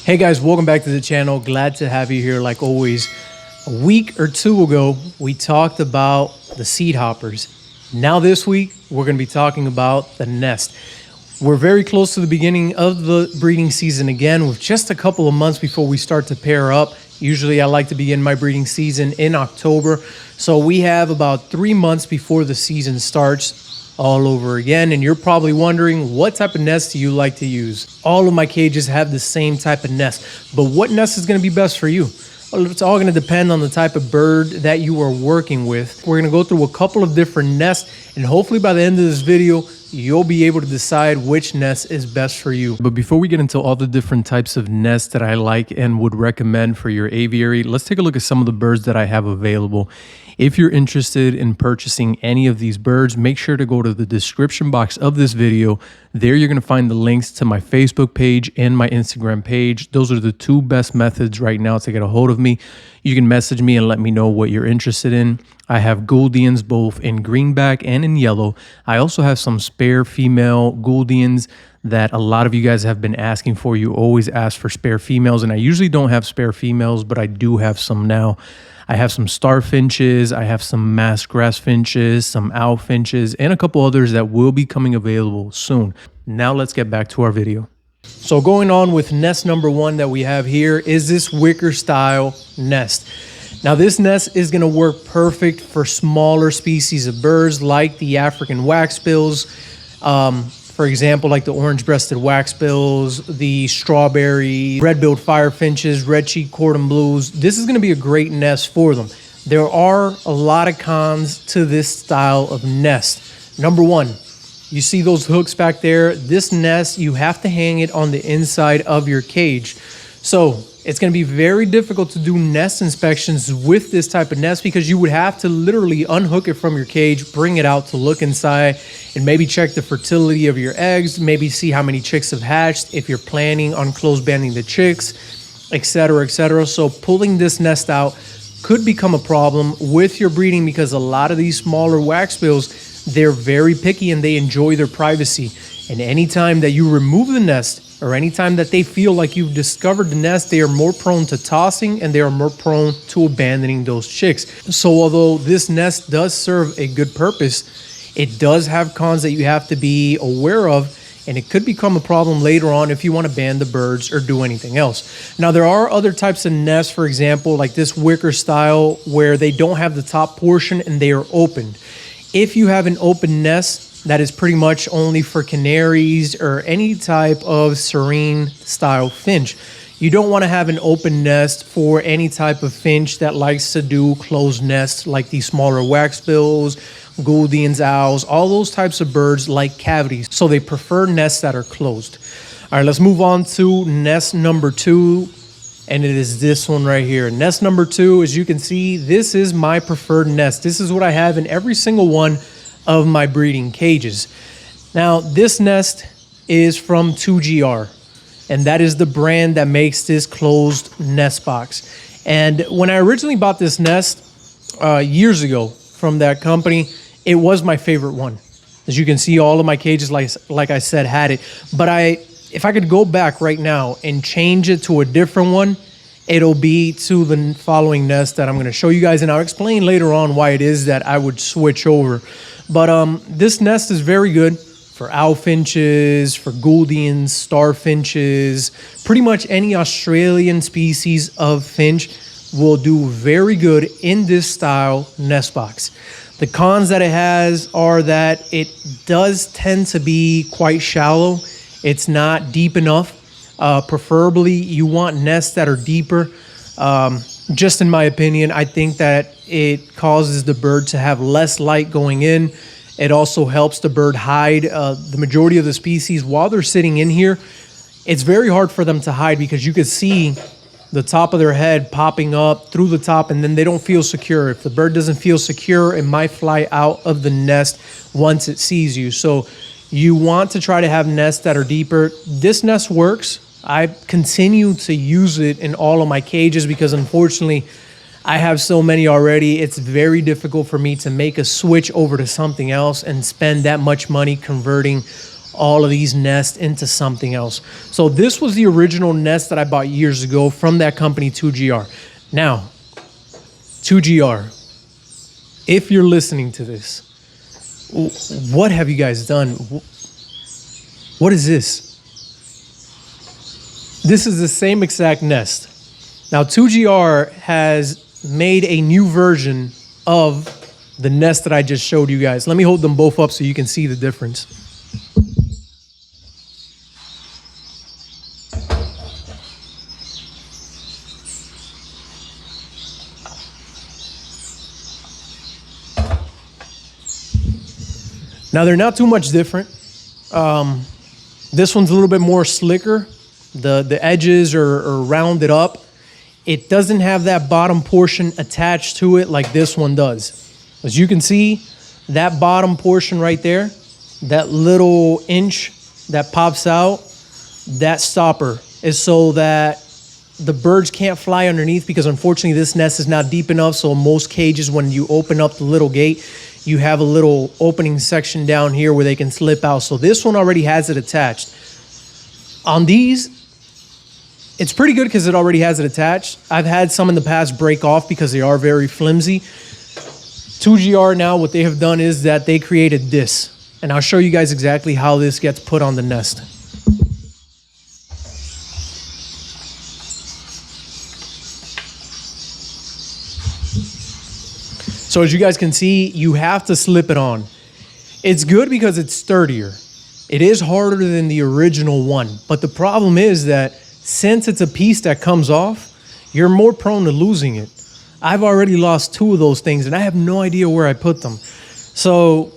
Hey guys, welcome back to the channel. Glad to have you here like always. A week or two ago, we talked about the seed hoppers. Now this week, we're going to be talking about the nest. We're very close to the beginning of the breeding season again, with just a couple of months before we start to pair up. Usually I like to begin my breeding season in October. So we have about 3 months before the season starts all over again. And you're probably wondering, what type of nest do you like to use? All of my cages have the same type of nest, but what nest is going to be best for you? Well, it's all going to depend on the type of bird that you are working with. We're going to go through a couple of different nests, and hopefully by the end of this video, you'll be able to decide which nest is best for you. But before we get into all the different types of nests that I like and would recommend for your aviary, let's take a look at some of the birds that I have available. If you're interested in purchasing any of these birds, make sure to go to the description box of this video. There you're going to find the links to my Facebook page and my Instagram page. Those are the two best methods right now to get a hold of me. You can message me and let me know what you're interested in. I have Gouldians both in greenback and in yellow. I also have some spare female Gouldians that a lot of you guys have been asking for. You always ask for spare females, and I usually don't have spare females, but I do have some now. I have some star finches, I have some masked grass finches, some owl finches, and a couple others that will be coming available soon. Now let's get back to our video. So going on with nest number one that we have here is this wicker style nest. Now this nest is going to work perfect for smaller species of birds like the African waxbills. For example, like the orange-breasted waxbills, the strawberry, red-billed firefinches, red-cheeked cordon blues. This is going to be a great nest for them. There are a lot of cons to this style of nest. Number one, you see those hooks back there? This nest, you have to hang it on the inside of your cage. So it's going to be very difficult to do nest inspections with this type of nest because you would have to literally unhook it from your cage, bring it out to look inside, and maybe check the fertility of your eggs, maybe see how many chicks have hatched, if you're planning on close banding the chicks, etc., etc. So pulling this nest out could become a problem with your breeding because a lot of these smaller waxbills, they're very picky and they enjoy their privacy. And anytime that you remove the nest, or anytime that they feel like you've discovered the nest, they are more prone to tossing and they are more prone to abandoning those chicks. So although this nest does serve a good purpose, it does have cons that you have to be aware of, and it could become a problem later on if you want to ban the birds or do anything else. Now there are other types of nests, for example, like this wicker style where they don't have the top portion and they are opened. If you have an open nest, that is pretty much only for canaries or any type of serene style finch. You don't want to have an open nest for any type of finch that likes to do closed nests like these smaller waxbills, Gouldians, owls, all those types of birds like cavities. So they prefer nests that are closed. All right, let's move on to nest number two. And it is this one right here. Nest number two, as you can see, this is my preferred nest. This is what I have in every single one of my breeding cages. Now, this nest is from 2GR, and that is the brand that makes this closed nest box. And when I originally bought this nest years ago from that company, it was my favorite one. As you can see, all of my cages, like I said, had it. But if I could go back right now and change it to a different one, it'll be to the following nest that I'm going to show you guys, and I'll explain later on why it is that I would switch over. But this nest is very good for owl finches, for Gouldians, star finches, pretty much any Australian species of finch will do very good in this style nest box. The cons that it has are that it does tend to be quite shallow. It's not deep enough. Preferably, you want nests that are deeper. Just in my opinion, I think that it causes the bird to have less light going in. It also helps the bird hide. The majority of the species, while they're sitting in here, it's very hard for them to hide because you could see the top of their head popping up through the top, and then they don't feel secure. If the bird doesn't feel secure, it might fly out of the nest once it sees you. So you want to try to have nests that are deeper. This nest works. I continue to use it in all of my cages because unfortunately I have so many already. It's very difficult for me to make a switch over to something else and spend that much money converting all of these nests into something else. So this was the original nest that I bought years ago from that company, 2GR. Now, 2GR, if you're listening to this, what have you guys done? What is this? This is the same exact nest. Now, 2GR has made a new version of the nest that I just showed you guys. Let me hold them both up so you can see the difference. Now, they're not too much different. This one's a little bit more slicker. The edges are rounded up. It doesn't have that bottom portion attached to it like this one does. As you can see, that bottom portion right there, that little inch that pops out, that stopper is so that the birds can't fly underneath, because unfortunately this nest is not deep enough. So most cages, when you open up the little gate, you have a little opening section down here where they can slip out. So this one already has it attached. On these, it's pretty good because it already has it attached. I've had some in the past break off because they are very flimsy. 2GR now, what they have done is that they created this. And I'll show you guys exactly how this gets put on the nest. So as you guys can see, you have to slip it on. It's good because it's sturdier. It is harder than the original one. But the problem is that since it's a piece that comes off, you're more prone to losing it. I've already lost 2 of those things and I have no idea where I put them. So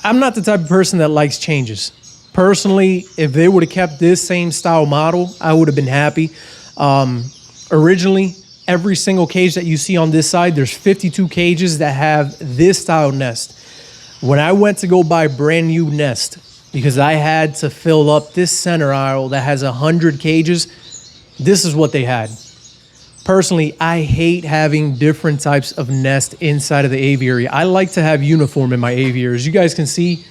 I'm not the type of person that likes changes. Personally, if they would have kept this same style model, I would have been happy. Originally, every single cage that you see on this side, there's 52 cages that have this style nest. When I went to go buy a brand new nest, because I had to fill up this center aisle that has 100 cages, this is what they had. Personally, I hate having different types of nest inside of the aviary. I like to have uniform in my aviaries. You guys can see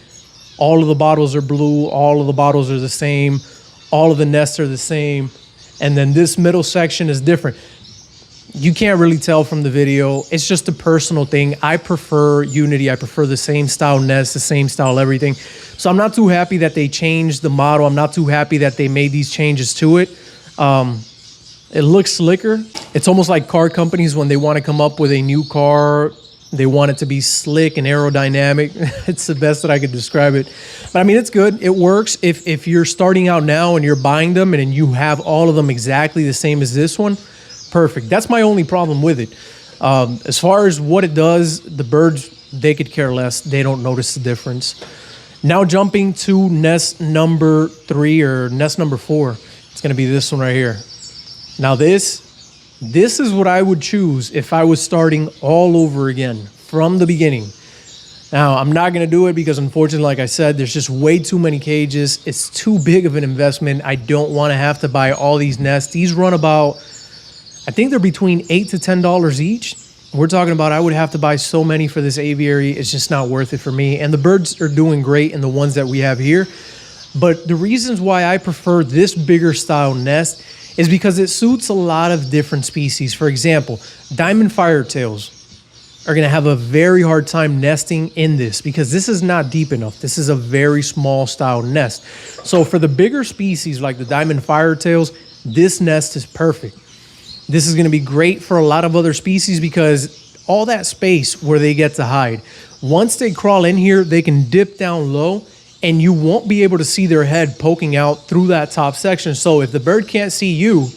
all of the bottles are blue, all of the bottles are the same, all of the nests are the same, and then this middle section is different. You can't really tell from the video. It's just a personal thing. I prefer unity. I prefer the same style nest, the same style everything. So I'm not too happy that they changed the model. I'm not too happy that they made these changes to it. It looks slicker. It's almost like car companies when they want to come up with a new car, they want it to be slick and aerodynamic. It's the best that I could describe it. But I mean, it's good. It works. If you're starting out now and you're buying them and you have all of them exactly the same as this one, perfect. That's my only problem with it. As far as what it does, the birds, they could care less. They don't notice the difference. Now jumping to nest number 3 or nest number 4. It's going to be this one right here. Now this is what I would choose if I was starting all over again from the beginning. Now, I'm not going to do it because unfortunately, like I said, there's just way too many cages. It's too big of an investment. I don't want to have to buy all these nests. These run about, I think they're between $8 to $10 each. We're talking about I would have to buy so many for this aviary. It's just not worth it for me. And the birds are doing great in the ones that we have here. But the reasons why I prefer this bigger style nest is because it suits a lot of different species. For example, diamond firetails are going to have a very hard time nesting in this because this is not deep enough. This is a very small style nest. So for the bigger species like the diamond firetails, this nest is perfect. This is going to be great for a lot of other species because all that space where they get to hide. Once they crawl in here, they can dip down low and you won't be able to see their head poking out through that top section. So if the bird can't see you,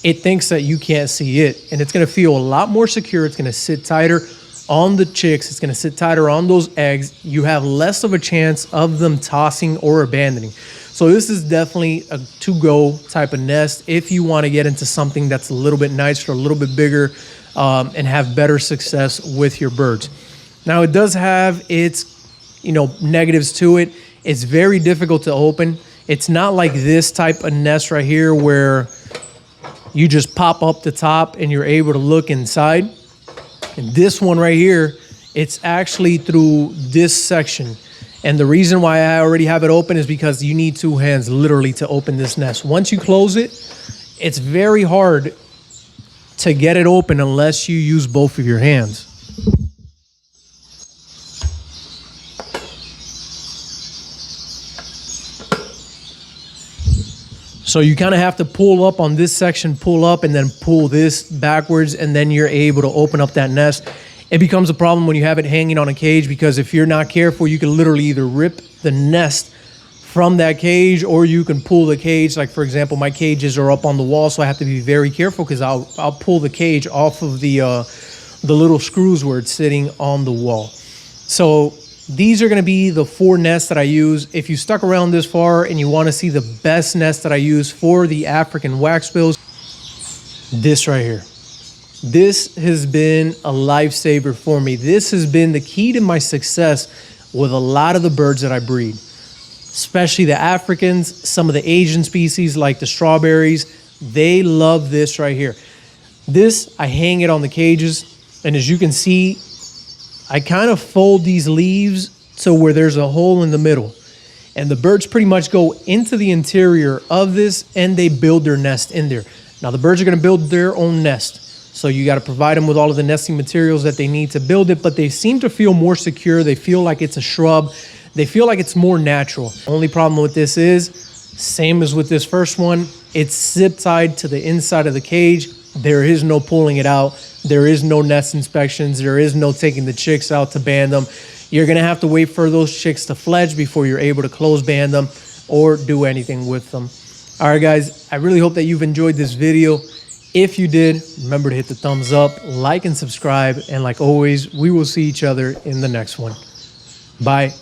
it thinks that you can't see it. And it's going to feel a lot more secure. It's going to sit tighter on the chicks. It's going to sit tighter on those eggs. You have less of a chance of them tossing or abandoning. So this is definitely a to-go type of nest if you want to get into something that's a little bit nicer, a little bit bigger, and have better success with your birds. Now it does have its, negatives to it. It's very difficult to open. It's not like this type of nest right here where you just pop up the top and you're able to look inside. And this one right here, it's actually through this section. And the reason why I already have it open is because you need two hands literally to open this nest. Once you close it, it's very hard to get it open unless you use both of your hands. So you kind of have to pull up on this section, pull up, and then pull this backwards, and then you're able to open up that nest. It becomes a problem when you have it hanging on a cage, because if you're not careful, you can literally either rip the nest from that cage, or you can pull the cage. Like, for example, my cages are up on the wall, so I have to be very careful, because I'll pull the cage off of the little screws where it's sitting on the wall. So these are going to be the 4 nests that I use. If you stuck around this far and you want to see the best nest that I use for the African waxbills, this right here. This has been a lifesaver for me. This has been the key to my success with a lot of the birds that I breed, especially the Africans, some of the Asian species like the strawberries. They love this right here. This, I hang it on the cages, and as you can see, I kind of fold these leaves to where there's a hole in the middle, and the birds pretty much go into the interior of this and they build their nest in there. Now the birds are going to build their own nest, so you got to provide them with all of the nesting materials that they need to build it, but they seem to feel more secure. They feel like it's a shrub. They feel like it's more natural. Only problem with this is, same as with this first one, it's zip tied to the inside of the cage. There is no pulling it out. There is no nest inspections. There is no taking the chicks out to band them. You're going to have to wait for those chicks to fledge before you're able to close band them or do anything with them. All right, guys, I really hope that you've enjoyed this video. If you did, remember to hit the thumbs up, like, and subscribe. And like always, we will see each other in the next one. Bye.